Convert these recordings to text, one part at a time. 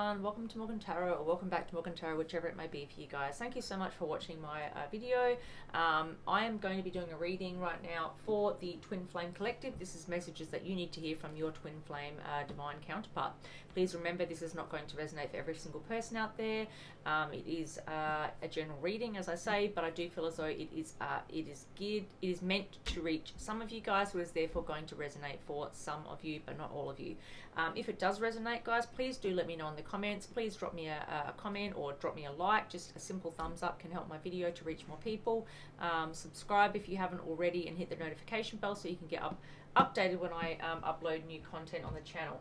everyone, welcome to Morgantarot, or welcome back to Morgantarot, whichever it may be for you guys. Thank you so much for watching my video. I am going to be doing a reading right now for the Twin Flame Collective. This is messages that you need to hear from your Twin Flame divine counterpart. Please remember, this is not going to resonate for every single person out there. It is a general reading, as I say, but I do feel as though it is meant to reach some of you guys, who is therefore going to resonate for some of you, but not all of you. If it does resonate, guys, please do let me know in the comments. Please drop me a comment or drop me a like. Just a simple thumbs up can help my video to reach more people. Subscribe if you haven't already, and hit the notification bell so you can get updated when I upload new content on the channel.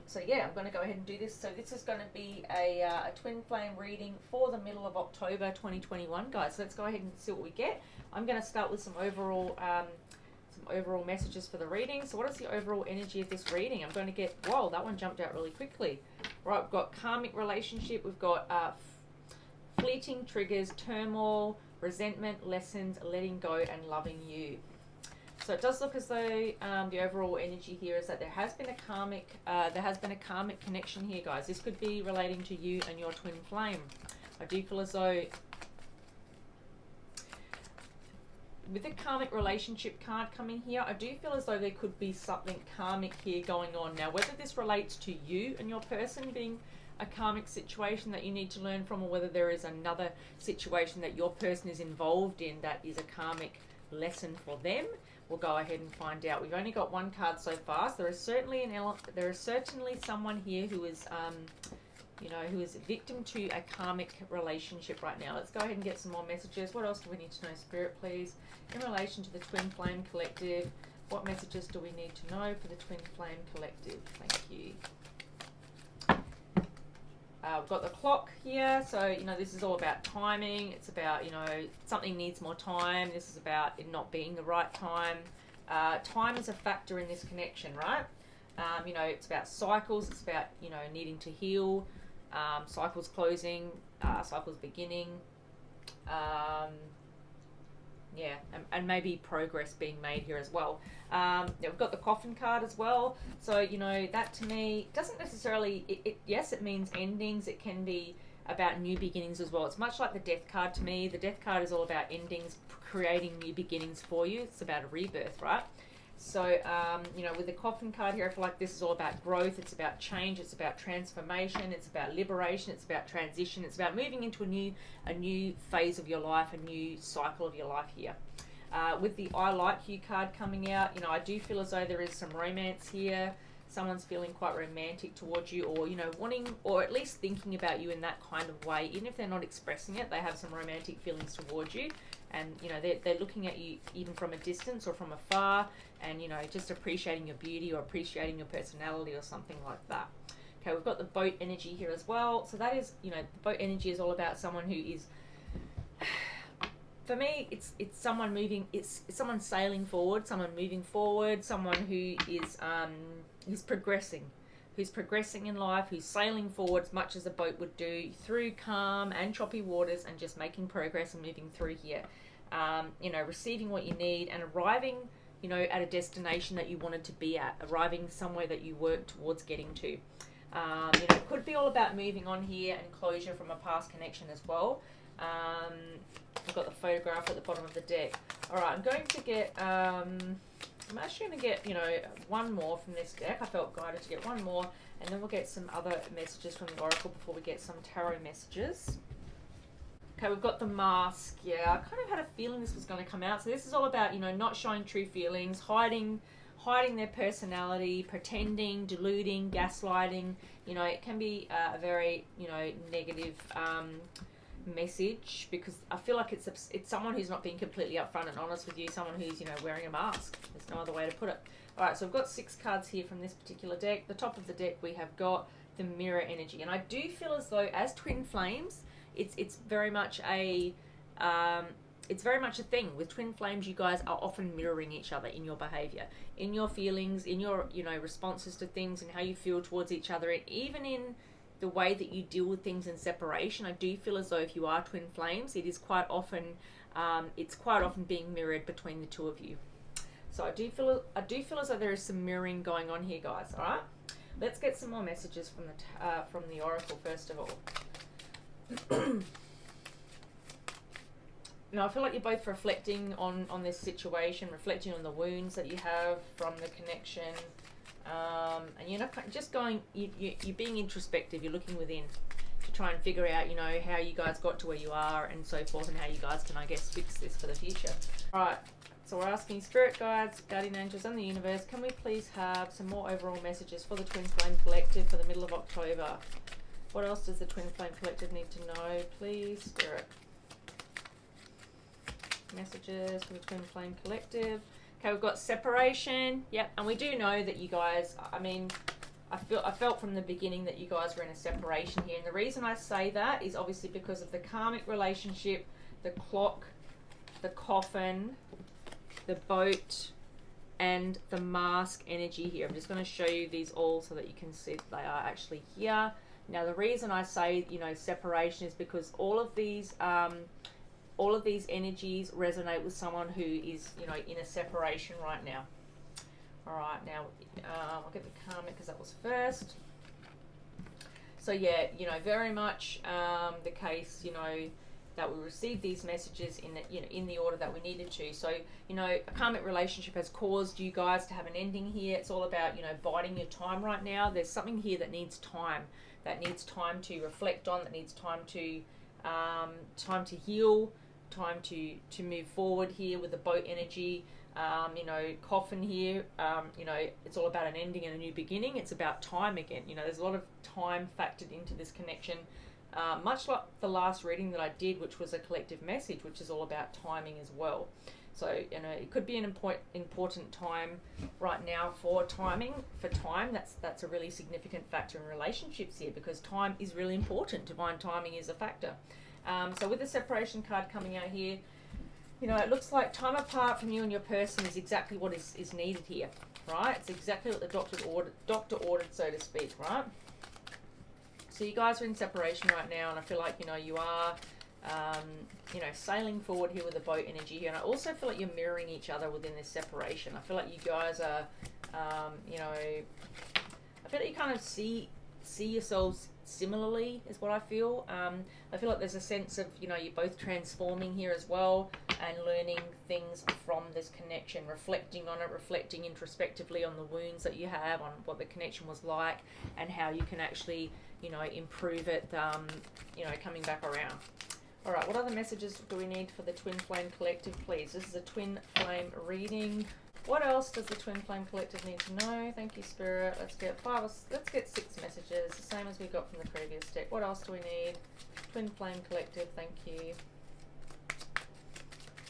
So yeah, I'm going to go ahead and do this. So this is going to be a twin flame reading for the middle of October 2021, guys. So let's go ahead and see what we get. I'm going to start with some overall messages for the reading. So what is the overall energy of this reading? I'm going to get, whoa, that one jumped out really quickly. Right, we've got karmic relationship, we've got fleeting triggers, turmoil, resentment, lessons, letting go, and loving you. So it does look as though the overall energy here is that there has been a karmic connection here, guys. This could be relating to you and your twin flame. I do feel as though with the karmic relationship card coming here, I do feel as though there could be something karmic here going on. Now, whether this relates to you and your person being a karmic situation that you need to learn from, or whether there is another situation that your person is involved in that is a karmic lesson for them, we'll go ahead and find out. We've only got one card so far, so there is certainly someone here who is who is a victim to a karmic relationship right now. Let's go ahead and get some more messages. What else do we need to know, Spirit, please? In relation to the Twin Flame Collective, what messages do we need to know for the Twin Flame Collective? Thank you. We've got the clock here, so this is all about timing. It's about something needs more time. This is about it not being the right time. Time is a factor in this connection, right? It's about cycles. It's about needing to heal, cycles closing, cycles beginning. And maybe progress being made here as well. We've got the coffin card as well. So, that to me doesn't necessarily, yes, it means endings. It can be about new beginnings as well. It's much like the death card to me. The death card is all about endings, creating new beginnings for you. It's about a rebirth, right? So, with the coffin card here, I feel like this is all about growth. It's about change. It's about transformation. It's about liberation. It's about transition. It's about moving into a new phase of your life, a new cycle of your life here. With the I like you card coming out, I do feel as though there is some romance here. Someone's feeling quite romantic towards you, or, wanting, or at least thinking about you in that kind of way. Even if they're not expressing it, they have some romantic feelings towards you. And, they're looking at you even from a distance or from afar, and, just appreciating your beauty or appreciating your personality or something like that. Okay, we've got the boat energy here as well. So that is, the boat energy is all about someone who is, for me, it's someone moving, it's someone sailing forward, someone moving forward, someone who is who's progressing in life, who's sailing forward as much as a boat would do, through calm and choppy waters, and just making progress and moving through here. Receiving what you need and arriving, at a destination that you wanted to be at, arriving somewhere that you worked towards getting to. It could be all about moving on here and closure from a past connection as well. I've got the photograph at the bottom of the deck. All right, I'm going to get, I'm actually going to get, one more from this deck. I felt guided to get one more, and then we'll get some other messages from the Oracle before we get some tarot messages. Okay, we've got the mask. Yeah, I kind of had a feeling this was going to come out. So this is all about, not showing true feelings, hiding their personality, pretending, deluding, gaslighting. It can be a very, negative message, because I feel like it's someone who's not being completely upfront and honest with you, someone who's wearing a mask. There's no other way to put it. All right, so I've got 6 cards here from this particular deck. The top of the deck we have got the mirror energy, and I do feel as though as twin flames, it's very much a thing with twin flames. You guys are often mirroring each other in your behavior, in your feelings, in your responses to things, and how you feel towards each other, and even in the way that you deal with things in separation. I do feel as though if you are twin flames, it is quite often being mirrored between the two of you. So I do feel as though there is some mirroring going on here, guys. All right. Let's get some more messages from the oracle first of all. Now, I feel like you're both reflecting on this situation, reflecting on the wounds that you have from the connection, and you're not just going. You're being introspective. You're looking within to try and figure out, you know, how you guys got to where you are and so forth, and how you guys can, I guess, fix this for the future. All right. So we're asking spirit guides, guardian angels, and the universe, can we please have some more overall messages for the Twin Flame Collective for the middle of October? What else does the Twin Flame Collective need to know, please, spirit? Messages for the Twin Flame Collective. Okay, we've got separation. Yep, and we do know that you guys, I mean, I felt from the beginning that you guys were in a separation here. And the reason I say that is obviously because of the karmic relationship, the clock, the coffin, the boat, and the mask energy here. I'm just going to show you these all so that you can see that they are actually here. Now, the reason I say, you know, separation is because all of these energies resonate with someone who is, you know, in a separation right now. All right, now I'll get the karmic because that was first. So yeah, you know, very much the case, you know, that we received these messages in the, you know, in the order that we needed to. So, you know, a karmic relationship has caused you guys to have an ending here. It's all about, you know, biding your time right now. There's something here that needs time to reflect on, that needs time to heal, time to move forward here with the boat energy. You know, coffin here, you know, it's all about an ending and a new beginning. It's about time again. You know, there's a lot of time factored into this connection. Much like the last reading that I did, which was a collective message, which is all about timing as well. So, you know, it could be an important time right now for timing. For time, that's a really significant factor in relationships here, because time is really important. Divine timing is a factor. So with the separation card coming out here, you know, it looks like time apart from you and your person is exactly what is needed here, right? It's exactly what the doctor ordered, so to speak, right? So you guys are in separation right now, and I feel like, you know, you are, you know, sailing forward here with the boat energy here. And I also feel like you're mirroring each other within this separation. I feel like you guys are, you know, I feel like you kind of see yourselves similarly, is what I feel. I feel like there's a sense of, you know, you're both transforming here as well, and learning things from this connection, reflecting on it, reflecting introspectively on the wounds that you have, on what the connection was like, and how you can actually, you know, improve it, you know, coming back around. All right, what other messages do we need for the Twin Flame Collective, please? This is a Twin Flame reading. What else does the Twin Flame Collective need to know? Thank you, Spirit. Let's get 6 messages, the same as we got from the previous deck. What else do we need? Twin Flame Collective, thank you.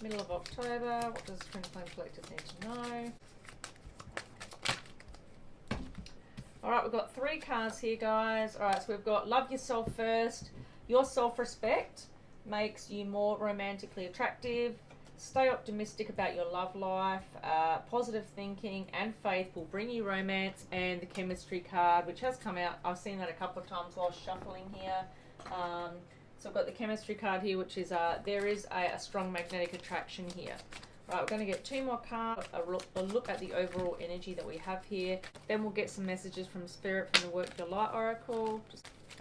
Middle of October, what does the Twin Flame Collective need to know? Alright, we've got 3 cards here, guys. Alright, so we've got love yourself first. Your self-respect makes you more romantically attractive. Stay optimistic about your love life. Positive thinking and faith will bring you romance. And the chemistry card, which has come out. I've seen that a couple of times while shuffling here. So I've got the chemistry card here, which is there is a strong magnetic attraction here. Right, we're going to get 2 more cards, a look at the overall energy that we have here. Then we'll get some messages from Spirit from the Work Your Light Oracle.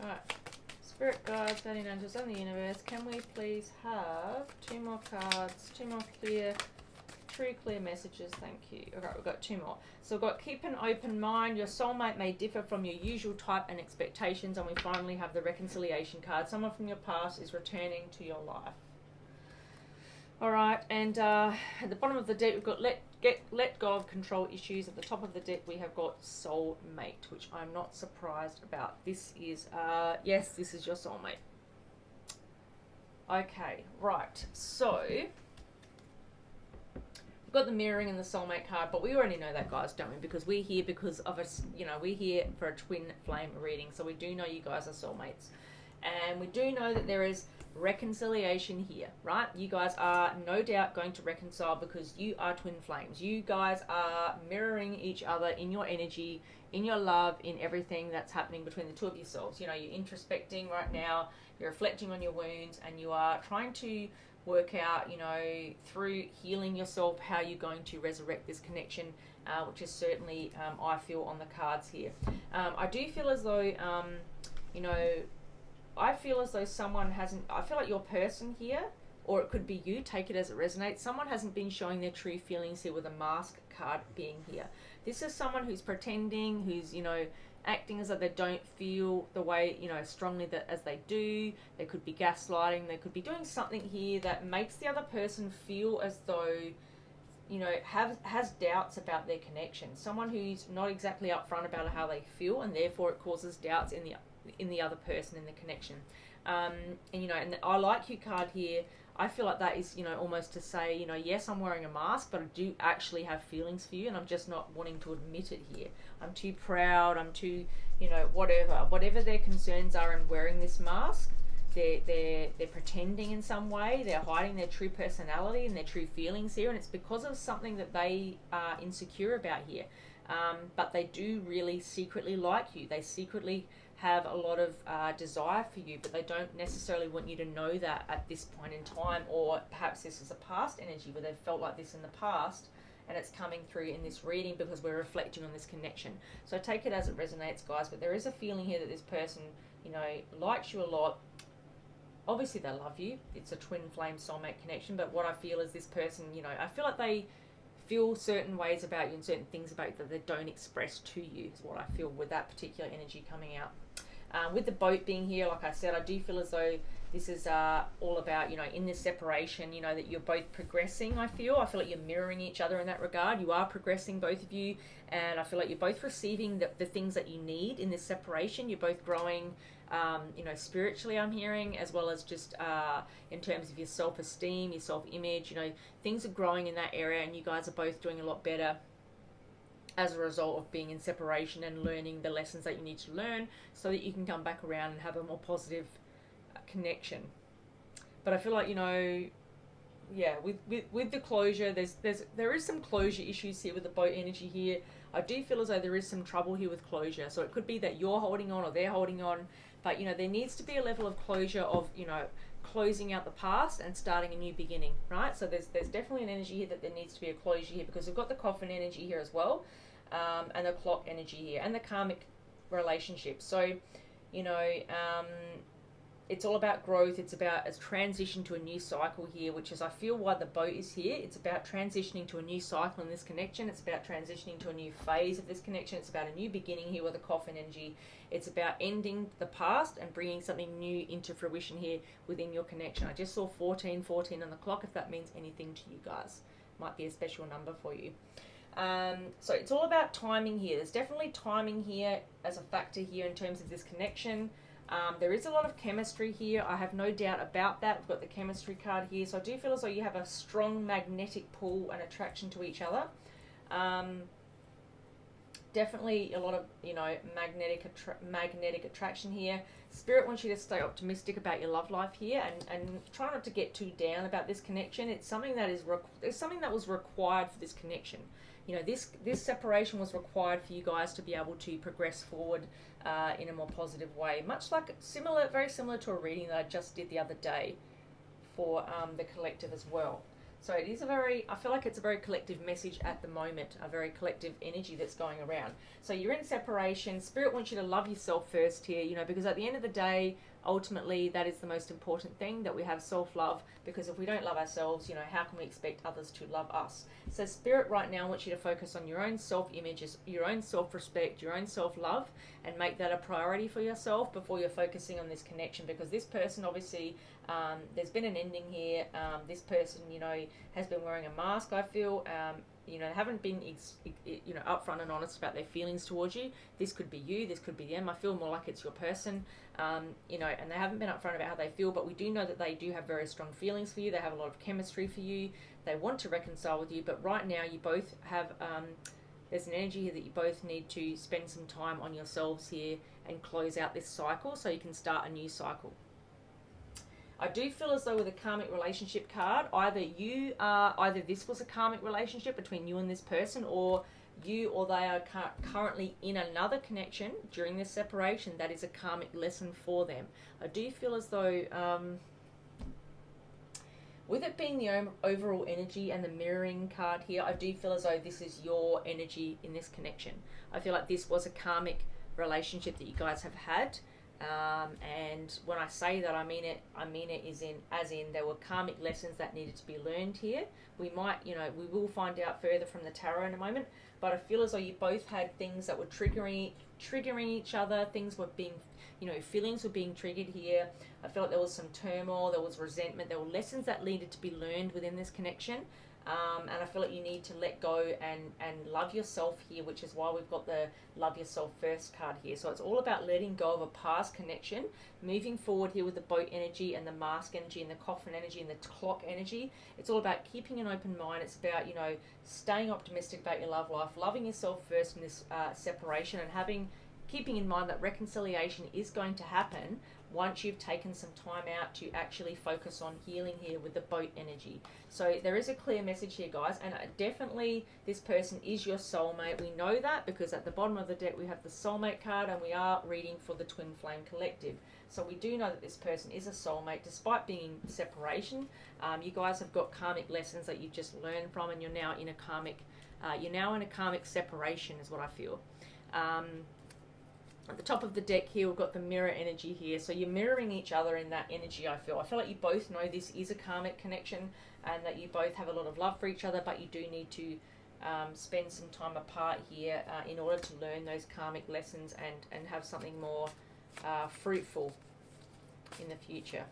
Alright, Spirit guides, guardian angels, and the universe, can we please have 2 more cards, 2 more true clear messages, thank you. Alright, we've got 2 more. So we've got keep an open mind, your soulmate may differ from your usual type and expectations, and we finally have the reconciliation card. Someone from your past is returning to your life. Alright, and at the bottom of the deck we've got let go of control issues. At the top of the deck we have got soulmate, which I'm not surprised about. This is, yes, this is your soulmate. Okay, right, so we've got the mirroring and the soulmate card, but we already know that, guys, don't we? Because we're here because of us, you know, we're here for a twin flame reading, so we do know you guys are soulmates. And we do know that there is reconciliation here, right? You guys are no doubt going to reconcile because you are twin flames. You guys are mirroring each other in your energy, in your love, in everything that's happening between the two of yourselves. You know, you're introspecting right now, you're reflecting on your wounds, and you are trying to work out, you know, through healing yourself, how you're going to resurrect this connection, which is certainly, I feel, on the cards here. I do feel as though, you know, I feel as though someone hasn't, I feel like your person here, or it could be you, take it as it resonates, someone hasn't been showing their true feelings here with a mask card being here. This is someone who's pretending, who's, you know, acting as though they don't feel the way, you know, strongly that as they do. They could be gaslighting, they could be doing something here that makes the other person feel as though, you know, has doubts about their connection. Someone who's not exactly upfront about how they feel, and therefore it causes doubts in the other person, in the connection. And you know, and I like you card here. I feel like that is, you know, almost to say, you know, yes, I'm wearing a mask, but I do actually have feelings for you, and I'm just not wanting to admit it here. I'm too proud, I'm too, you know, whatever their concerns are in wearing this mask, they're pretending in some way, they're hiding their true personality and their true feelings here, and it's because of something that they are insecure about here. But they do really secretly like you. They secretly have a lot of desire for you, but they don't necessarily want you to know that at this point in time, or perhaps this is a past energy where they've felt like this in the past, and it's coming through in this reading because we're reflecting on this connection. So take it as it resonates, guys, but there is a feeling here that this person, you know, likes you a lot. Obviously they love you. It's a twin flame soulmate connection, but what I feel is this person, you know, I feel like they feel certain ways about you and certain things about you that they don't express to you, is what I feel with that particular energy coming out. With the boat being here, like I said, I do feel as though this is all about, you know, in this separation, you know, that you're both progressing. I feel like you're mirroring each other in that regard. You are progressing, both of you, and I feel like you're both receiving the things that you need in this separation. You're both growing, you know, spiritually, I'm hearing, as well as just in terms of your self-esteem, your self-image. You know, things are growing in that area, and you guys are both doing a lot better as a result of being in separation and learning the lessons that you need to learn so that you can come back around and have a more positive connection. But I feel like, you know, yeah, with the closure, there is some closure issues here with the boat energy here. I do feel as though there is some trouble here with closure. So it could be that you're holding on or they're holding on, but, you know, there needs to be a level of closure of, you know, closing out the past and starting a new beginning, right? So there's definitely an energy here that there needs to be a closure here, because we've got the coffin energy here as well, and the clock energy here, and the karmic relationship. So, you know, it's all about growth. It's about a transition to a new cycle here, which is, I feel, why the boat is here. It's about transitioning to a new cycle in this connection. It's about transitioning to a new phase of this connection. It's about a new beginning here with the coffin energy. It's about ending the past and bringing something new into fruition here within your connection. I just saw 1414 on the clock, if that means anything to you guys. Might be a special number for you. So it's all about timing here. There's definitely timing here as a factor here in terms of this connection. There is a lot of chemistry here. I have no doubt about that. We've got the chemistry card here. So I do feel as though you have a strong magnetic pull and attraction to each other. Definitely a lot of, you know, magnetic attraction here. Spirit wants you to stay optimistic about your love life here, and try not to get too down about this connection. It's something that is something that was required for this connection. You know, this separation was required for you guys to be able to progress forward in a more positive way. Much like very similar to a reading that I just did the other day for the collective as well. So it is I feel like it's a very collective message at the moment, a very collective energy that's going around. So you're in separation. Spirit wants you to love yourself first here, you know, because at the end of the day, ultimately, that is the most important thing, that we have self-love, because if we don't love ourselves, you know, how can we expect others to love us? So Spirit right now wants you to focus on your own self-image, your own self-respect, your own self-love, and make that a priority for yourself before you're focusing on this connection, because this person, obviously, there's been an ending here. This person, you know, has been wearing a mask, I feel. You know, haven't been, you know, upfront and honest about their feelings towards you. This could be you, this could be them. I feel more like it's your person, you know, and they haven't been upfront about how they feel, but we do know that they do have very strong feelings for you. They have a lot of chemistry for you. They want to reconcile with you, but right now you both have, there's an energy here that you both need to spend some time on yourselves here and close out this cycle so you can start a new cycle. I do feel as though with a karmic relationship card, either this was a karmic relationship between you and this person, or you or they are currently in another connection during this separation that is a karmic lesson for them. I do feel as though With it being the overall energy and the mirroring card here, I do feel as though this is your energy in this connection. I feel like this was a karmic relationship that you guys have had. And when I say that, I mean it as in there were karmic lessons that needed to be learned here. We might, we will find out further from the tarot in a moment, but I feel as though you both had things that were triggering each other. Things were being, feelings were being triggered here. I feel like there was some turmoil, there was resentment, there were lessons that needed to be learned within this connection. And I feel like you need to let go and love yourself here, which is why we've got the love yourself first card here. So it's all about letting go of a past connection, moving forward here with the boat energy and the mask energy and the coffin energy and the clock energy. It's all about keeping an open mind. It's about, staying optimistic about your love life, loving yourself first in this separation, and keeping in mind that reconciliation is going to happen once you've taken some time out to actually focus on healing here with the boat energy. So there is a clear message here, guys, and definitely this person is your soulmate. We know that because at the bottom of the deck we have the soulmate card, and we are reading for the Twin Flame Collective. So we do know that this person is a soulmate despite being in separation. You guys have got karmic lessons that you've just learned from, and you're now in a karmic separation is what I feel. At the top of the deck here, we've got the mirror energy here. So you're mirroring each other in that energy, I feel. I feel like you both know this is a karmic connection and that you both have a lot of love for each other, but you do need to spend some time apart here in order to learn those karmic lessons and have something more fruitful in the future.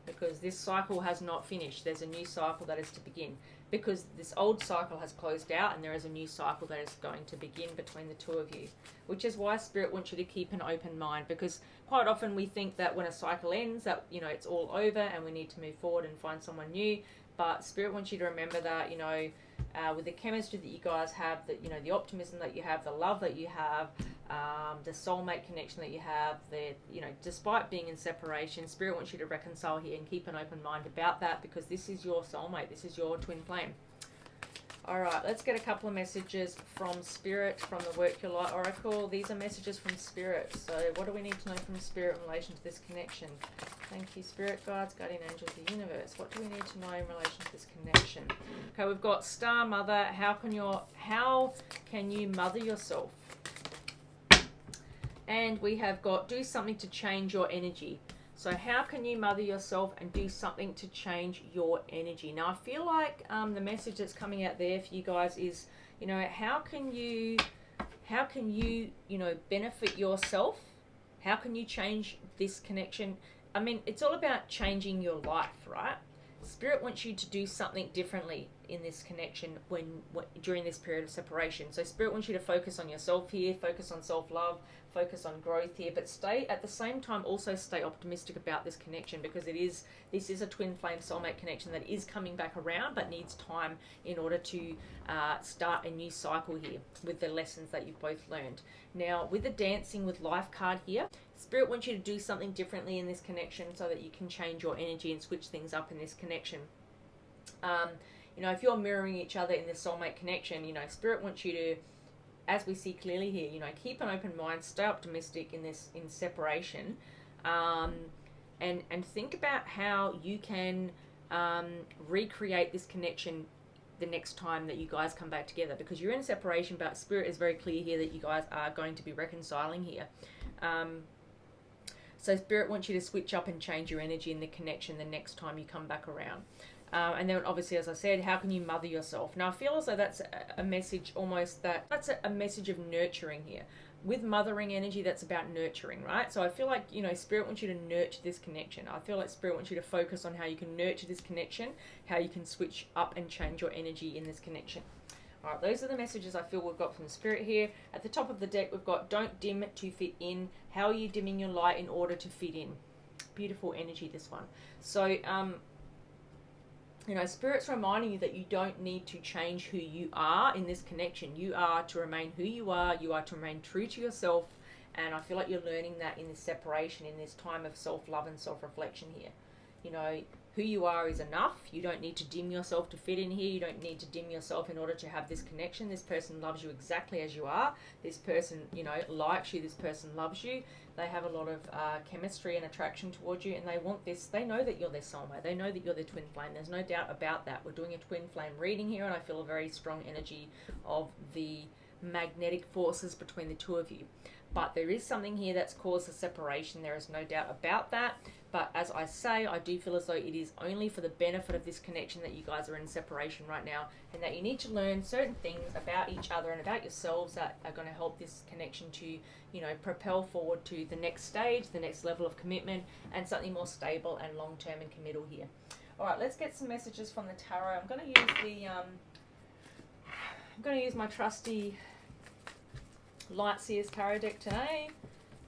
Because this cycle has not finished. There's a new cycle that is to begin. Because this old cycle has closed out and there is a new cycle that is going to begin between the two of you. Which is why Spirit wants you to keep an open mind, because quite often we think that when a cycle ends that, it's all over and we need to move forward and find someone new. But Spirit wants you to remember that, with the chemistry that you guys have, that, the optimism that you have, the love that you have, the soulmate connection that you have, despite being in separation, Spirit wants you to reconcile here and keep an open mind about that, because this is your soulmate, this is your twin flame. All right, let's get a couple of messages from Spirit, from the Work Your Light Oracle. These are messages from Spirit. So what do we need to know from Spirit in relation to this connection? Thank you, Spirit Guides, Guardian Angels, the Universe. What do we need to know in relation to this connection? Okay, we've got Star Mother. How can you mother yourself? And we have got do something to change your energy. So how can you mother yourself and do something to change your energy? Now, I feel like the message that's coming out there for you guys is, how can you benefit yourself? How can you change this connection? I mean, it's all about changing your life, right? Spirit wants you to do something differently in this connection during this period of separation. So Spirit wants you to focus on yourself here, focus on self-love, focus on growth here, but at the same time also stay optimistic about this connection, because this is a twin flame soulmate connection that is coming back around but needs time in order to start a new cycle here with the lessons that you've both learned. Now, with the Dancing with Life card here, Spirit wants you to do something differently in this connection so that you can change your energy and switch things up in this connection. If you're mirroring each other in this soulmate connection, Spirit wants you to, as we see clearly here, keep an open mind, stay optimistic in separation, and think about how you can recreate this connection the next time that you guys come back together, because you're in separation, but Spirit is very clear here that you guys are going to be reconciling here. So Spirit wants you to switch up and change your energy in the connection the next time you come back around. And then obviously, as I said, how can you mother yourself? Now, I feel as though that's a message that's a message of nurturing here. With mothering energy, that's about nurturing, right? So I feel like, Spirit wants you to nurture this connection. I feel like Spirit wants you to focus on how you can nurture this connection, how you can switch up and change your energy in this connection. All right, those are the messages I feel we've got from Spirit here. At the top of the deck, we've got don't dim to fit in. How are you dimming your light in order to fit in? Beautiful energy, this one. So, Spirit's reminding you that you don't need to change who you are in this connection. You are to remain who you are. You are to remain true to yourself. And I feel like you're learning that in this separation, in this time of self-love and self-reflection here. who you are is enough. You don't need to dim yourself to fit in here. You don't need to dim yourself in order to have this connection. This person loves you exactly as you are. This person, you know, likes you. This person loves you. They have a lot of chemistry and attraction towards you, and they want this. They know that you're their soulmate. They know that you're their twin flame. There's no doubt about that. We're doing a twin flame reading here, and I feel a very strong energy of the magnetic forces between the two of you. But there is something here that's caused a separation. There is no doubt about that. But as I say, I do feel as though it is only for the benefit of this connection that you guys are in separation right now, and that you need to learn certain things about each other and about yourselves that are going to help this connection to, you know, propel forward to the next stage, the next level of commitment, and something more stable and long-term and committal here. All right, let's get some messages from the tarot. I'm going to use my trusty Light Seers Tarot deck today.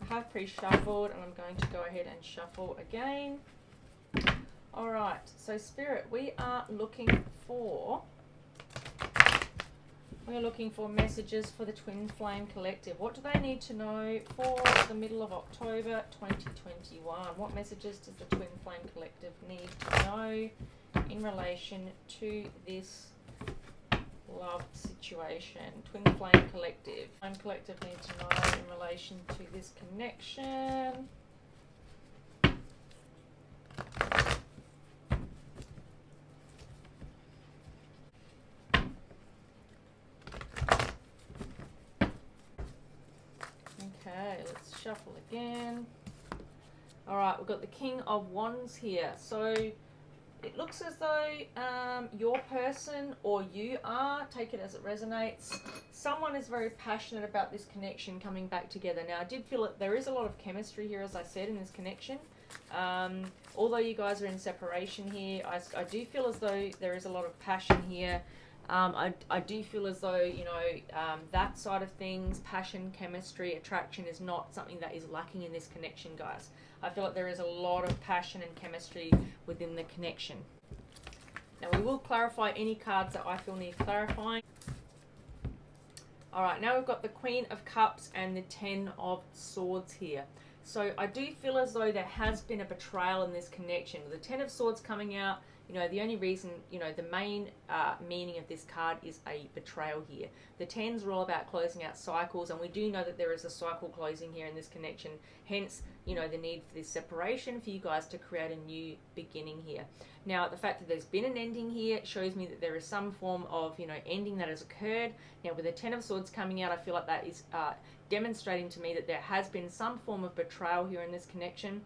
I have pre-shuffled, and I'm going to go ahead and shuffle again. All right, so Spirit, we are looking for messages for the Twin Flame Collective. What do they need to know for the middle of October 2021? What messages does the Twin Flame Collective need to know in relation to this love situation? Twin Flame Collective. Flame Collective need to know in relation to this connection. Okay, let's shuffle again. All right, we've got the King of Wands here. So it looks as though your person, or you are, take it as it resonates, someone is very passionate about this connection coming back together. Now, I did feel that there is a lot of chemistry here, as I said, in this connection. Although you guys are in separation here, I do feel as though there is a lot of passion here. I do feel as though, you know, that side of things, passion, chemistry, attraction, is not something that is lacking in this connection, guys. I feel like there is a lot of passion and chemistry within the connection. Now, we will clarify any cards that I feel need clarifying. All right, now we've got the Queen of Cups and the Ten of Swords here. So I do feel as though there has been a betrayal in this connection. With the Ten of Swords coming out, you know, the only reason, you know, the main meaning of this card is a betrayal here. The tens are all about closing out cycles, and we do know that there is a cycle closing here in this connection. Hence, you know, the need for this separation for you guys to create a new beginning here. Now, the fact that there's been an ending here shows me that there is some form of, you know, ending that has occurred. Now, with the Ten of Swords coming out, I feel like that is demonstrating to me that there has been some form of betrayal here in this connection.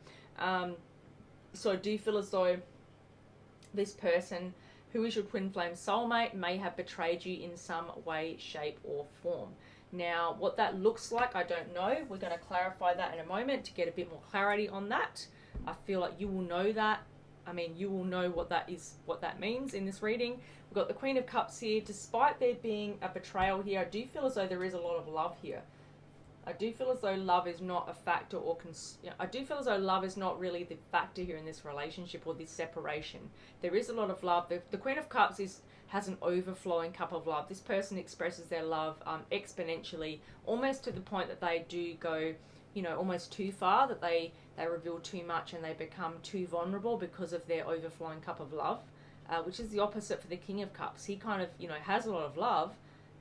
So I do feel as though this person, who is your twin flame soulmate, may have betrayed you in some way, shape, or form. Now, what that looks like, I don't know. We're going to clarify that in a moment to get a bit more clarity on that. I feel like you will know that. I mean, you will know what that is, what that means in this reading. We've got the Queen of Cups here. Despite there being a betrayal here, I do feel as though there is a lot of love here. I do feel as though love is not a factor, or I do feel as though love is not really the factor here in this relationship or this separation. There is a lot of love. The Queen of Cups has an overflowing cup of love. This person expresses their love exponentially, almost to the point that they do go, you know, almost too far, that they reveal too much and they become too vulnerable because of their overflowing cup of love, which is the opposite for the King of Cups. He kind of, you know, has a lot of love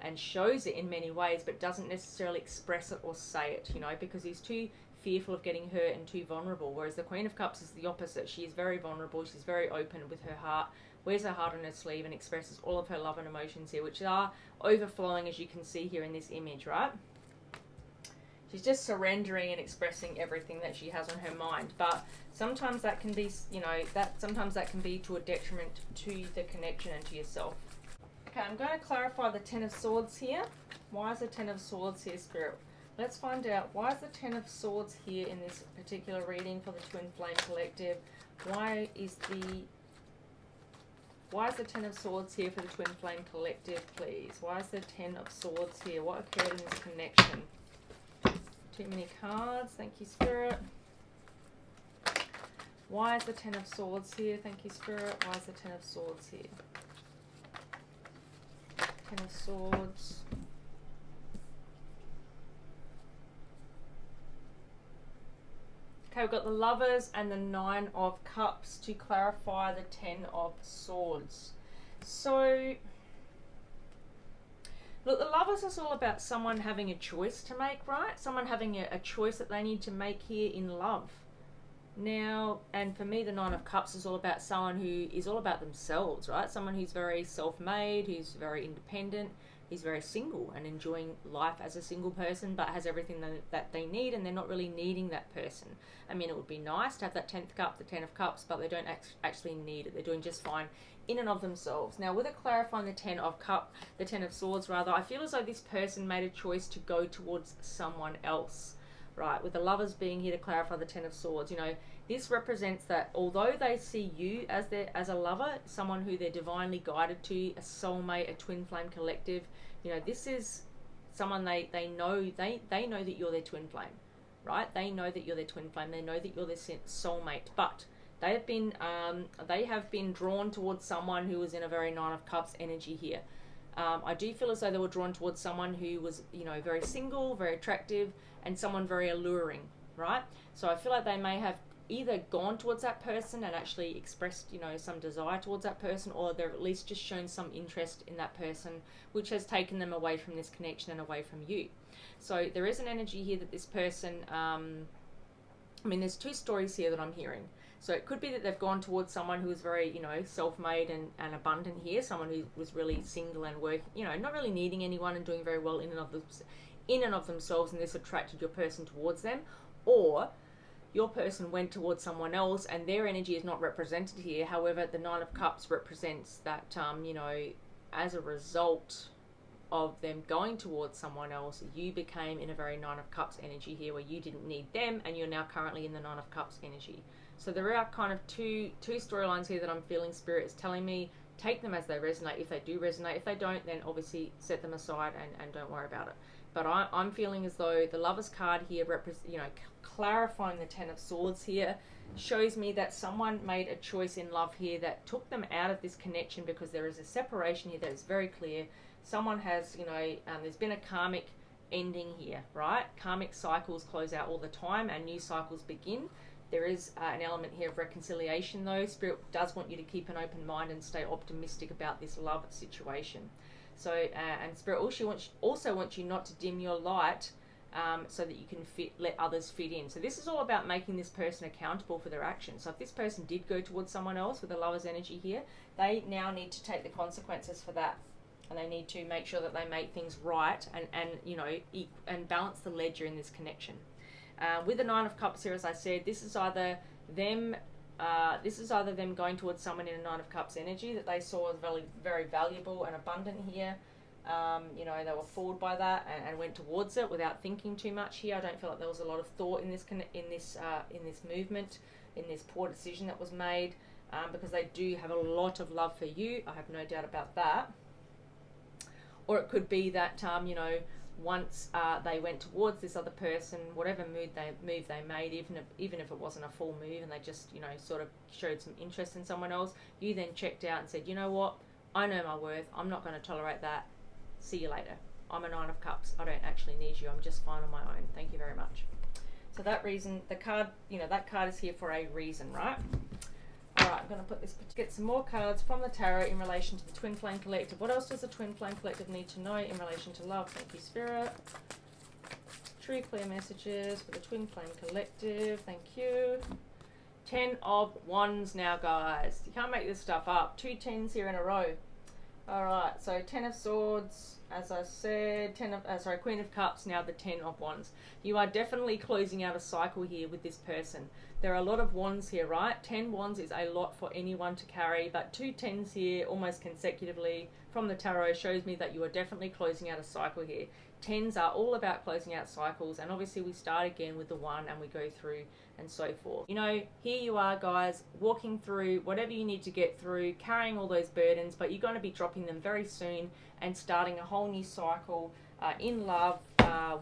and shows it in many ways, but doesn't necessarily express it or say it, you know, because he's too fearful of getting hurt and too vulnerable. Whereas the Queen of Cups is the opposite. She is very vulnerable. She's very open with her heart, wears her heart on her sleeve, and expresses all of her love and emotions here, which are overflowing, as you can see here in this image, right? She's just surrendering and expressing everything that she has on her mind. But sometimes that can be, you know, sometimes that can be to a detriment to the connection and to yourself. Okay, I'm going to clarify the Ten of Swords here. Why is the Ten of Swords here, Spirit? Let's find out. Why is the Ten of Swords here in this particular reading for the Twin Flame Collective? Why is the Ten of Swords here for the Twin Flame Collective, please? Why is the Ten of Swords here? What occurred in this connection? Too many cards. Thank you, Spirit. Why is the Ten of Swords here? Thank you, Spirit. Why is the Ten of Swords here? Ten of Swords. Okay, we've got the Lovers and the Nine of Cups to clarify the Ten of Swords. So, look, the Lovers is all about someone having a choice to make, right? Someone having a choice that they need to make here in love. Now, and for me, the Nine of Cups is all about someone who is all about themselves, right? Someone who's very self-made, who's very independent, who's very single and enjoying life as a single person, but has everything that they need, and they're not really needing that person. I mean, it would be nice to have that 10th cup, the 10 of Cups, but they don't actually need it. They're doing just fine in and of themselves. Now, with it clarifying the 10 of Swords, rather, I feel as though this person made a choice to go towards someone else, right? With the Lovers being here to clarify the 10 of Swords, you know, this represents that although they see you as a lover, someone who they're divinely guided to, a soulmate, a twin flame collective, you know, this is someone they know that you're their twin flame, right? They know that you're their twin flame. They know that you're their soulmate, but they have been drawn towards someone who was in a very Nine of Cups energy here. I do feel as though they were drawn towards someone who was, you know, very single, very attractive, and someone very alluring, right? So I feel like they may have either gone towards that person and actually expressed, you know, some desire towards that person, or they've at least just shown some interest in that person, which has taken them away from this connection and away from you. So there is an energy here that this person, I mean, there's two stories here that I'm hearing. So it could be that they've gone towards someone who was very, you know, self-made and abundant here, someone who was really single and working, you know, not really needing anyone and doing very well in and of themselves, and this attracted your person towards them. Or your person went towards someone else and their energy is not represented here. However, the Nine of Cups represents that, you know, as a result of them going towards someone else, you became in a very Nine of Cups energy here where you didn't need them, and you're now currently in the Nine of Cups energy. So there are kind of two storylines here that I'm feeling Spirit is telling me, take them as they resonate. If they do resonate, if they don't, then obviously set them aside and don't worry about it. But I'm feeling as though the Lovers card here, you know, clarifying the 10 of Swords here, shows me that someone made a choice in love here that took them out of this connection, because there is a separation here that is very clear. Someone has, you know, there's been a karmic ending here, right? Karmic cycles close out all the time and new cycles begin. There is an element here of reconciliation though. Spirit does want you to keep an open mind and stay optimistic about this love situation. So, and Spirit also wants you not to dim your light, so that you can let others fit in. So this is all about making this person accountable for their actions. So if this person did go towards someone else with a Lover's energy here, they now need to take the consequences for that. And they need to make sure that they make things right and you know, and balance the ledger in this connection. With the Nine of Cups here, as I said, this is either them going towards someone in a Nine of Cups energy that they saw as very, very valuable and abundant here. You know, they were fooled by that and went towards it without thinking too much here. I don't feel like there was a lot of thought in this movement, in this poor decision that was made, because they do have a lot of love for you. I have no doubt about that. Or it could be that, you know, once they went towards this other person, whatever move they made, even if it wasn't a full move and they just, you know, sort of showed some interest in someone else, you then checked out and said, you know what, I know my worth, I'm not going to tolerate that, see you later. I'm a Nine of Cups, I don't actually need you, I'm just fine on my own, thank you very much. So that reason, the card, you know, that card is here for a reason, right? Alright, I'm going to get some more cards from the tarot in relation to the Twin Flame Collective. What else does the Twin Flame Collective need to know in relation to love? Thank you, Spirit. True, clear messages for the Twin Flame Collective. Thank you. 10 of Wands now, guys. You can't make this stuff up. 2 10s here in a row. Alright, so 10 of Swords, as I said, Queen of Cups, now the 10 of Wands. You are definitely closing out a cycle here with this person. There are a lot of wands here, right? 10 wands is a lot for anyone to carry, but 2 10s here almost consecutively from the tarot shows me that you are definitely closing out a cycle here. 10s are all about closing out cycles, and obviously we start again with the 1 and we go through and so forth. You know, here you are, guys, walking through whatever you need to get through, carrying all those burdens, but you're going to be dropping them very soon and starting a whole new cycle in love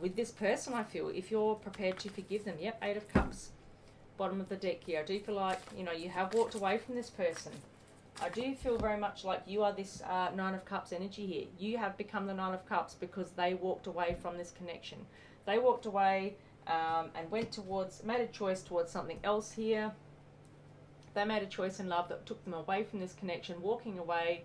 with this person, I feel, if you're prepared to forgive them. Yep, 8 of Cups. Bottom of the deck here. I do feel like, you know, you have walked away from this person. I do feel very much like you are this Nine of Cups energy here. You have become the Nine of Cups because they walked away from this connection. They walked away and made a choice towards something else here. They made a choice in love that took them away from this connection, walking away.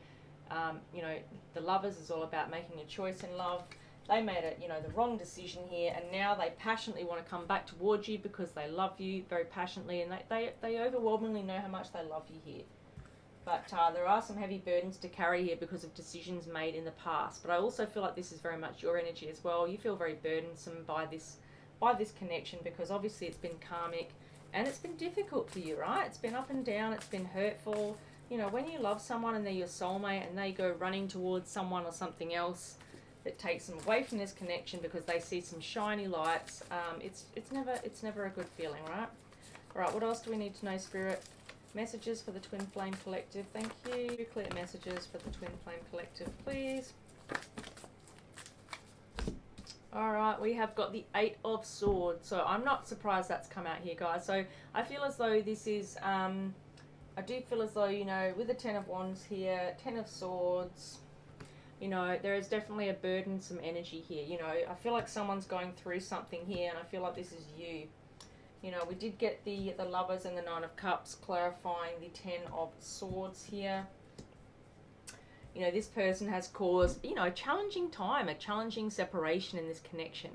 You know, the Lovers is all about making a choice in love. They made the wrong decision here, and now they passionately want to come back towards you because they love you very passionately, and they overwhelmingly know how much they love you here. But there are some heavy burdens to carry here because of decisions made in the past. But I also feel like this is very much your energy as well. You feel very burdensome by this connection because obviously it's been karmic and it's been difficult for you, right? It's been up and down, it's been hurtful. You know, when you love someone and they're your soulmate and they go running towards someone or something else that takes them away from this connection because they see some shiny lights, it's never a good feeling, right? All right, what else do we need to know, Spirit? Messages for the Twin Flame Collective. Thank you. Clear messages for the Twin Flame Collective, please. All right, we have got the 8 of Swords. So I'm not surprised that's come out here, guys. So I feel as though this is, I do feel as though, you know, with the 10 of Wands here, 10 of Swords, you know, there is definitely a burdensome energy here. You know, I feel like someone's going through something here, and I feel like this is you. You know, we did get the Lovers and the 9 of Cups clarifying the 10 of Swords here. You know, this person has caused, you know, a challenging time, a challenging separation in this connection.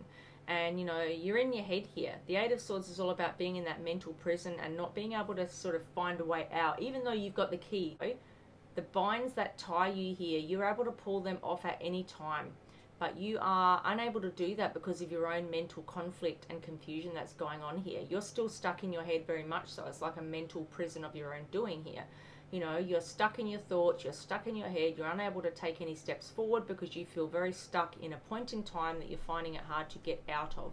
And, you know, you're in your head here. The 8 of Swords is all about being in that mental prison and not being able to sort of find a way out, even though you've got the key. The binds that tie you here, you're able to pull them off at any time. But you are unable to do that because of your own mental conflict and confusion that's going on here. You're still stuck in your head very much so. It's like a mental prison of your own doing here. You know, you're stuck in your thoughts, you're stuck in your head, you're unable to take any steps forward because you feel very stuck in a point in time that you're finding it hard to get out of.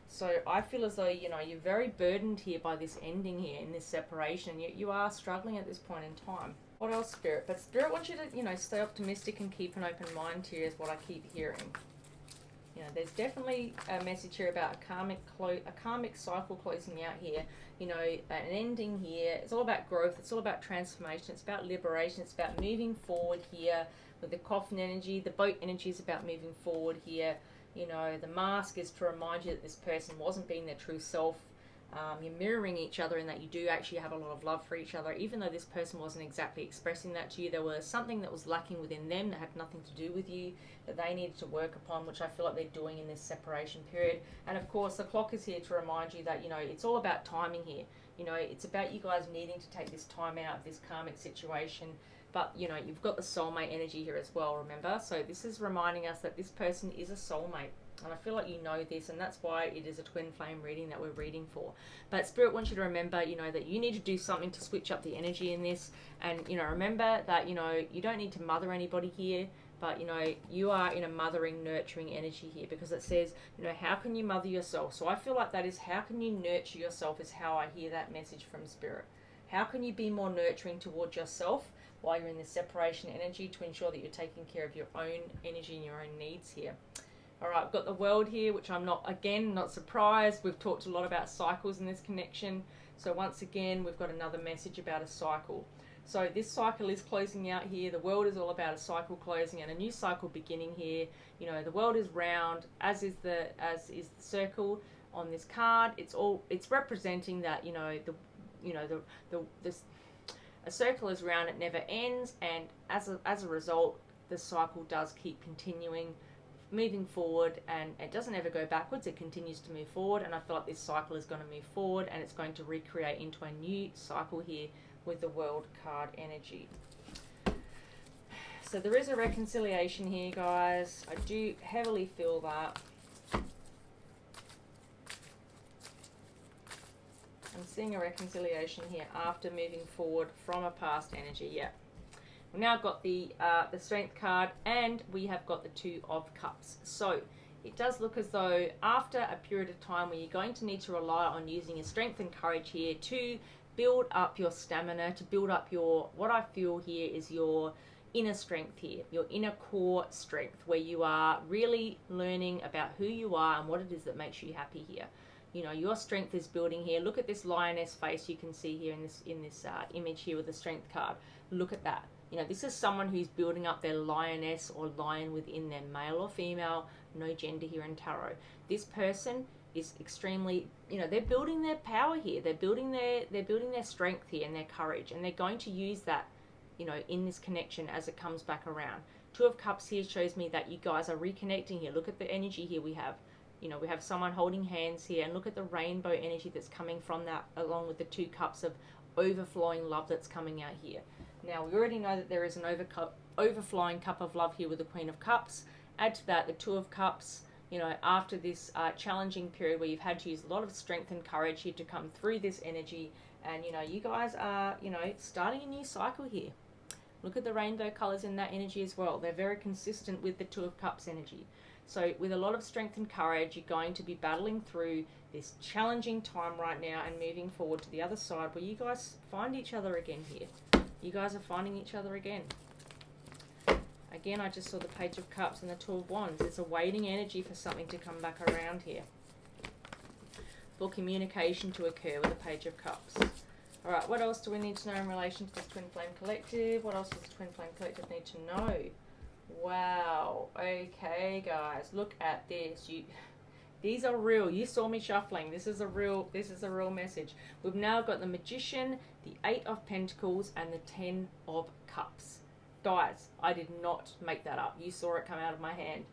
So I feel as though, you know, you're very burdened here by this ending here in this separation. You are struggling at this point in time. What else, Spirit? But Spirit wants you to, you know, stay optimistic and keep an open mind here is what I keep hearing. You know, there's definitely a message here about a karmic cycle closing out here. You know, an ending here. It's all about growth. It's all about transformation. It's about liberation. It's about moving forward here with the coffin energy. The boat energy is about moving forward here. You know, the mask is to remind you that this person wasn't being their true self. You're mirroring each other in that you do actually have a lot of love for each other, even though this person wasn't exactly expressing that to you. There was something that was lacking within them that had nothing to do with you, that they needed to work upon, which I feel like they're doing in this separation period. And of course, the clock is here to remind you that, you know, it's all about timing here. You know, it's about you guys needing to take this time out of this karmic situation. But, you know, you've got the soulmate energy here as well, remember? So this is reminding us that this person is a soulmate. And I feel like you know this, and that's why it is a twin flame reading that we're reading for. But Spirit wants you to remember, you know, that you need to do something to switch up the energy in this. And, you know, remember that, you know, you don't need to mother anybody here, but, you know, you are in a mothering, nurturing energy here, because it says, you know, how can you mother yourself? So I feel like that is how can you nurture yourself is how I hear that message from Spirit. How can you be more nurturing towards yourself while you're in this separation energy to ensure that you're taking care of your own energy and your own needs here? All right, I've got the World here, which I'm not surprised. We've talked a lot about cycles in this connection. So once again, we've got another message about a cycle. So this cycle is closing out here. The World is all about a cycle closing and a new cycle beginning here. You know, the world is round, as is the circle on this card. It's representing that, you know, a circle is round, it never ends, and as a result, the cycle does keep continuing, moving forward, and it doesn't ever go backwards. It continues to move forward, and I feel like this cycle is going to move forward and it's going to recreate into a new cycle here with the World card energy. So there is a reconciliation here, guys. I do heavily feel that. I'm seeing a reconciliation here after moving forward from a past energy. Yeah. We've now got the Strength card, and we have got the 2 of Cups. So it does look as though after a period of time where you're going to need to rely on using your strength and courage here to build up your stamina, to build up your, what I feel here is your inner strength here, your inner core strength, where you are really learning about who you are and what it is that makes you happy here. You know, your strength is building here. Look at this lioness face you can see here in this image here with the Strength card. Look at that. You know, this is someone who's building up their lioness or lion within them, male or female, no gender here in tarot. This person is extremely, you know, they're building their power here. They're building their strength here and their courage, and they're going to use that, you know, in this connection as it comes back around. Two of Cups here shows me that you guys are reconnecting here. Look at the energy here we have. You know, we have someone holding hands here, and look at the rainbow energy that's coming from that, along with the 2 cups of overflowing love that's coming out here. Now, we already know that there is an overflowing cup of love here with the Queen of Cups. Add to that the 2 of Cups, you know, after this challenging period where you've had to use a lot of strength and courage here to come through this energy. And, you know, you guys are, you know, starting a new cycle here. Look at the rainbow colors in that energy as well. They're very consistent with the 2 of Cups energy. So with a lot of strength and courage, you're going to be battling through this challenging time right now and moving forward to the other side where you guys find each other again here. You guys are finding each other again. Again, I just saw the Page of Cups and the 2 of Wands. It's a waiting energy for something to come back around here. For communication to occur with the Page of Cups. Alright, what else do we need to know in relation to this Twin Flame Collective? What else does the Twin Flame Collective need to know? Wow. Okay, guys, look at this. These are real. You saw me shuffling. This is a real message. We've now got the Magician, the 8 of Pentacles, and the 10 of Cups. Guys, I did not make that up. You saw it come out of my hand.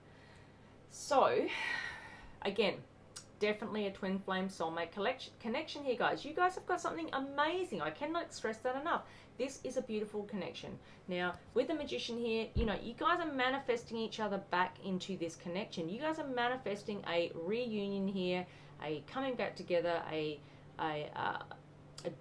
So, again, definitely a twin flame soulmate connection here, guys. You guys have got something amazing. I cannot stress that enough. This is a beautiful connection. Now, with the Magician here, you know, you guys are manifesting each other back into this connection. You guys are manifesting a reunion here, a coming back together, a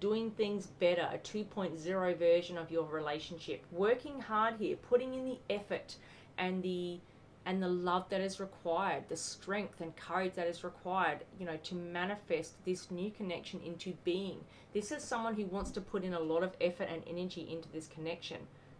doing things better, a 2.0 version of your relationship. Working hard here, putting in the effort and the love that is required, the strength and courage that is required, you know, to manifest this new connection into being. This is someone who wants to put in a lot of effort and energy into this connection.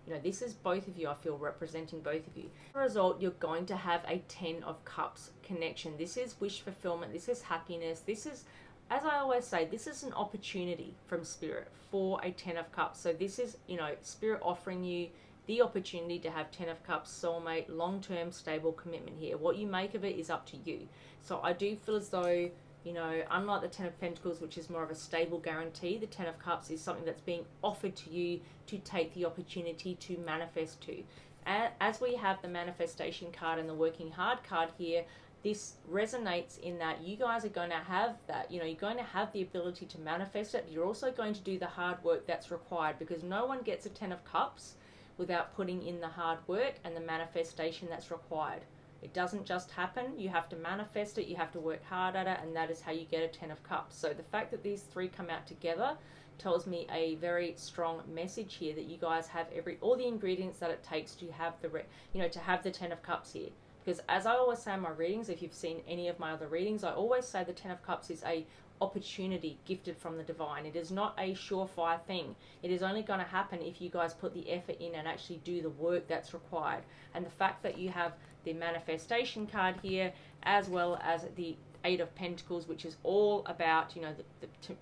You know, this is both of you, I feel, representing both of you. As a result, you're going to have a 10 of Cups connection. This is wish fulfillment. This is happiness. This is, as I always say, this is an opportunity from Spirit for a 10 of Cups. So this is, you know, Spirit offering you the opportunity to have 10 of Cups, soulmate, long-term, stable commitment here. What you make of it is up to you. So I do feel as though, you know, unlike the 10 of Pentacles, which is more of a stable guarantee, the 10 of Cups is something that's being offered to you to take the opportunity to manifest to. As we have the manifestation card and the working hard card here, this resonates in that you guys are going to have that, you know, you're going to have the ability to manifest it. You're also going to do the hard work that's required, because no one gets a 10 of Cups without putting in the hard work and the manifestation that's required. It doesn't just happen. You have to manifest it, you have to work hard at it, and that is how you get a 10 of Cups. So the fact that these 3 come out together tells me a very strong message here that you guys have all the ingredients that it takes to have to have the 10 of Cups here. Because as I always say in my readings, if you've seen any of my other readings, I always say the 10 of Cups is a opportunity gifted from the divine. It is not a surefire thing. It is only going to happen if you guys put the effort in and actually do the work that's required. And the fact that you have the manifestation card here, as well as the 8 of Pentacles, which is all about, you know,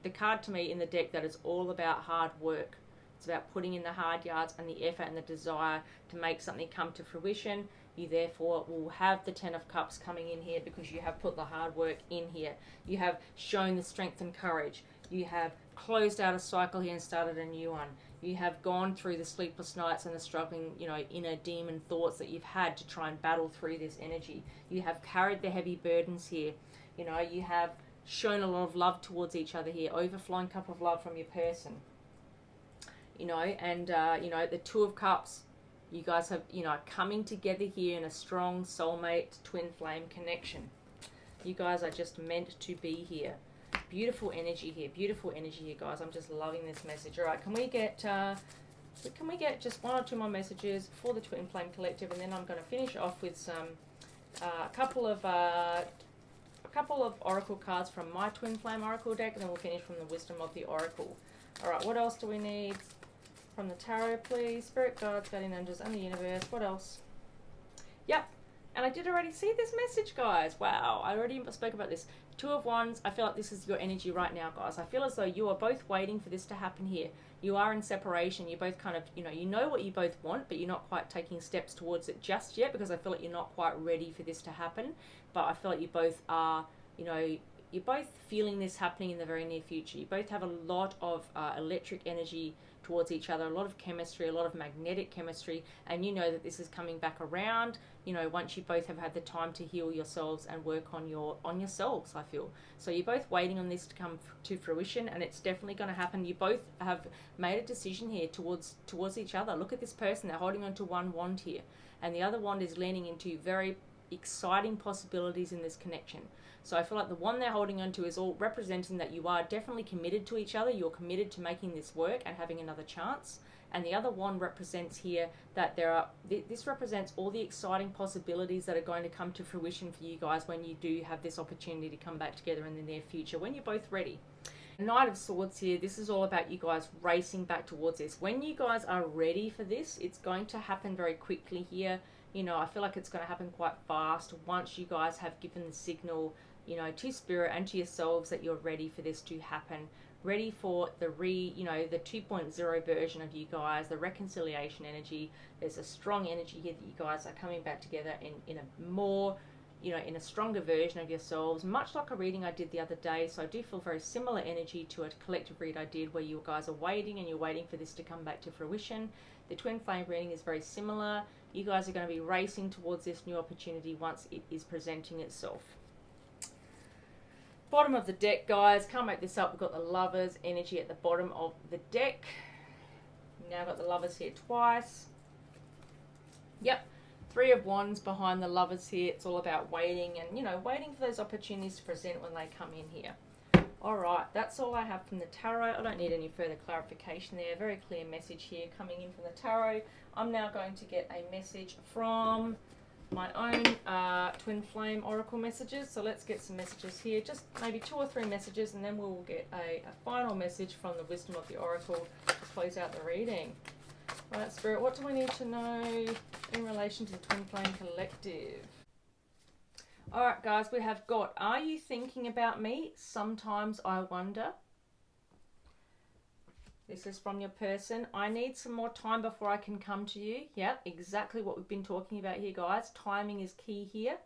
the card to me in the deck that is all about hard work. It's about putting in the hard yards and the effort and the desire to make something come to fruition. You therefore will have the 10 of Cups coming in here because you have put the hard work in here. You have shown the strength and courage. You have closed out a cycle here and started a new one. You have gone through the sleepless nights and the struggling, you know, inner demon thoughts that you've had to try and battle through this energy. You have carried the heavy burdens here. You know, you have shown a lot of love towards each other here. Overflowing cup of love from your person. You know, and, you know, the 2 of Cups. You guys have, you know, coming together here in a strong soulmate twin flame connection. You guys are just meant to be here. Beautiful energy here, guys. I'm just loving this message. All right, can we get just 1 or 2 more messages for the Twin Flame Collective, and then I'm going to finish off with some a couple of oracle cards from my Twin Flame Oracle deck, and then we'll finish from the Wisdom of the Oracle. All right, what else do we need? From the tarot, please. Spirit guides, guardian angels, and the universe. What else? Yep. And I did already see this message, guys. Wow. I already spoke about this. 2 of Wands. I feel like this is your energy right now, guys. I feel as though you are both waiting for this to happen here. You are in separation. You both kind of, you know what you both want, but you're not quite taking steps towards it just yet, because I feel like you're not quite ready for this to happen. But I feel like you both are, you know, you're both feeling this happening in the very near future. You both have a lot of electric energy towards each other, a lot of chemistry, a lot of magnetic chemistry, and you know that this is coming back around, you know, once you both have had the time to heal yourselves and work on yourselves, I feel. So you're both waiting on this to come to fruition, and it's definitely going to happen. You both have made a decision here towards each other. Look at this person, they're holding on to one wand here, and the other wand is leaning into very exciting possibilities in this connection. So I feel like the one they're holding on to is all representing that you are definitely committed to each other. You're committed to making this work and having another chance. And the other one represents here that this represents all the exciting possibilities that are going to come to fruition for you guys when you do have this opportunity to come back together in the near future, when you're both ready. Knight of Swords here, this is all about you guys racing back towards this. When you guys are ready for this, it's going to happen very quickly here. You know, I feel like it's going to happen quite fast once you guys have given the signal, you know, to spirit and to yourselves that you're ready for this to happen. Ready for the the 2.0 version of you guys, the reconciliation energy. There's a strong energy here that you guys are coming back together in a more, you know, in a stronger version of yourselves, much like a reading I did the other day. So I do feel very similar energy to a collective read I did where you guys are waiting and you're waiting for this to come back to fruition. The twin flame reading is very similar. You guys are going to be racing towards this new opportunity once it is presenting itself. Bottom of the deck, guys, can't make this up. We've got the Lovers energy at the bottom of the deck. Now got the Lovers here twice. Yep, Three of Wands behind the Lovers here. It's all about waiting and, you know, waiting for those opportunities to present when they come in here. All right, that's all I have from the tarot. I don't need any further clarification there. Very clear message here coming in from the tarot. I'm now going to get a message from my own Twin Flame Oracle messages. So let's get some messages here. Just maybe 2 or 3 messages, and then we'll get a final message from the Wisdom of the Oracle to close out the reading. All right, Spirit, what do we need to know in relation to the Twin Flame Collective? Alright guys, we have got, are you thinking about me? Sometimes I wonder. This is from your person. I need some more time before I can come to you. Yep, exactly what we've been talking about here, guys. Timing is key here.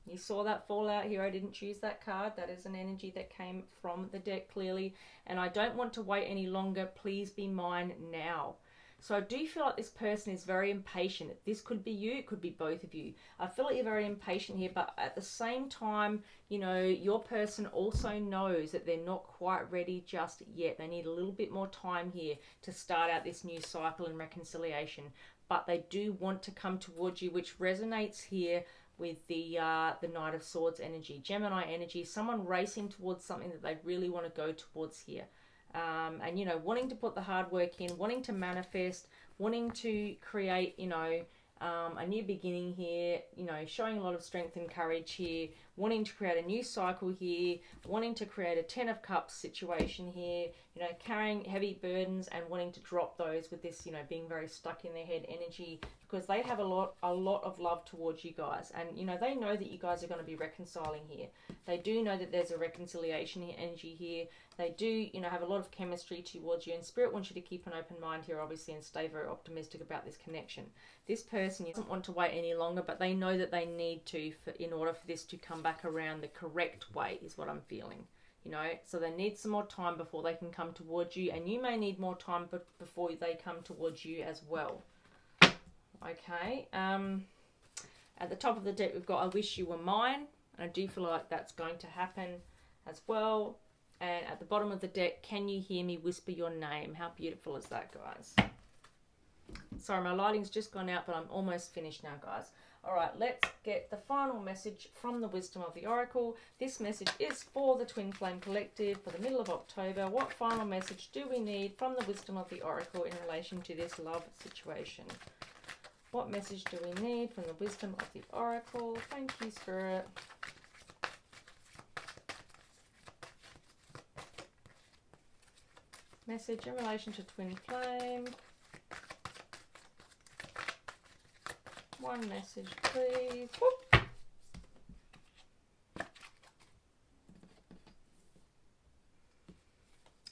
You saw that fall out here. I didn't choose that card. That is an energy that came from the deck clearly. And I don't want to wait any longer. Please be mine now. So I do feel like this person is very impatient. This could be you, it could be both of you. I feel like you're very impatient here, but at the same time, you know, your person also knows that they're not quite ready just yet. They need a little bit more time here to start out this new cycle and reconciliation. But they do want to come towards you, which resonates here with the Knight of Swords energy, Gemini energy, someone racing towards something that they really want to go towards here. And, you know, wanting to put the hard work in, wanting to manifest, wanting to create, you know, a new beginning here, you know, showing a lot of strength and courage here, wanting to create a new cycle here, wanting to create a 10 of Cups situation here, you know, carrying heavy burdens and wanting to drop those with this, you know, being very stuck in their head energy, because they have a lot of love towards you guys. And, you know, they know that you guys are going to be reconciling here. They do know that there's a reconciliation energy here. They do, you know, have a lot of chemistry towards you. And Spirit wants you to keep an open mind here, obviously, and stay very optimistic about this connection. This person doesn't want to wait any longer, but they know that they need to in order for this to come back around the correct way, is what I'm feeling. You know, so they need some more time before they can come towards you. And you may need more time before they come towards you as well. Okay, at the top of the deck we've got I wish you were mine, and I do feel like that's going to happen as well. And at the bottom of the deck, can you hear me whisper your name? How beautiful is that, guys? Sorry, my lighting's just gone out, but I'm almost finished now, guys. All right, let's get the final message from the Wisdom of the Oracle. This message is for the Twin Flame Collective for the middle of October. What final message do we need from the Wisdom of the Oracle in relation to this love situation? What message do we need from the Wisdom of the Oracle? Thank you, Spirit. Message in relation to Twin Flame. One message, please. Whoop.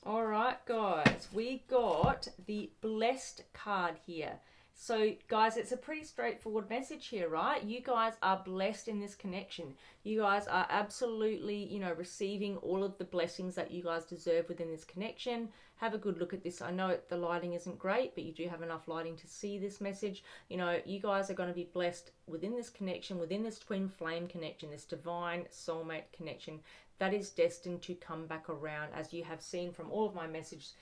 All right, guys. We got the Blessed card here. So guys, it's a pretty straightforward message here, right? You guys are blessed in this connection. You guys are absolutely, you know, receiving all of the blessings that you guys deserve within this connection. Have a good look at this. I know the lighting isn't great, but you do have enough lighting to see this message. You know, you guys are going to be blessed within this connection, within this twin flame connection, this divine soulmate connection that is destined to come back around. As you have seen from all of my messages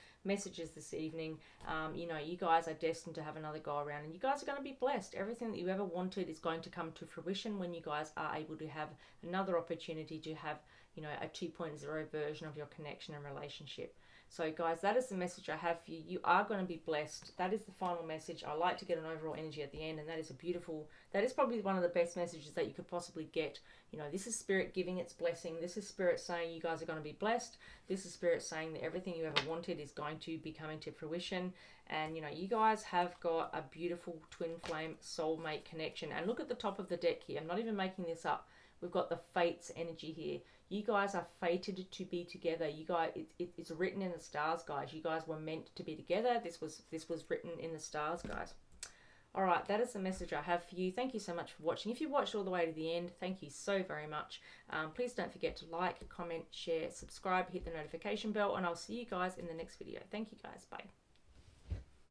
this evening, you know, you guys are destined to have another go around, and you guys are going to be blessed. Everything that you ever wanted is going to come to fruition when you guys are able to have another opportunity to have, you know, a 2.0 version of your connection and relationship. So guys, that is the message I have for you. You are going to be blessed. That is the final message. I like to get an overall energy at the end, and that is a beautiful, that is probably one of the best messages that you could possibly get. You know, this is Spirit giving its blessing. This is Spirit saying you guys are going to be blessed. This is Spirit saying that everything you ever wanted is going to be coming to fruition. And, you know, you guys have got a beautiful twin flame soulmate connection. And look at the top of the deck here. I'm not even making this up. We've got the fates energy here. You guys are fated to be together. You guys, it's written in the stars, guys. You guys were meant to be together. This was written in the stars, guys. All right, that is the message I have for you. Thank you so much for watching. If you watched all the way to the end, thank you so very much. Please don't forget to like, comment, share, subscribe, hit the notification bell, and I'll see you guys in the next video. Thank you guys. Bye.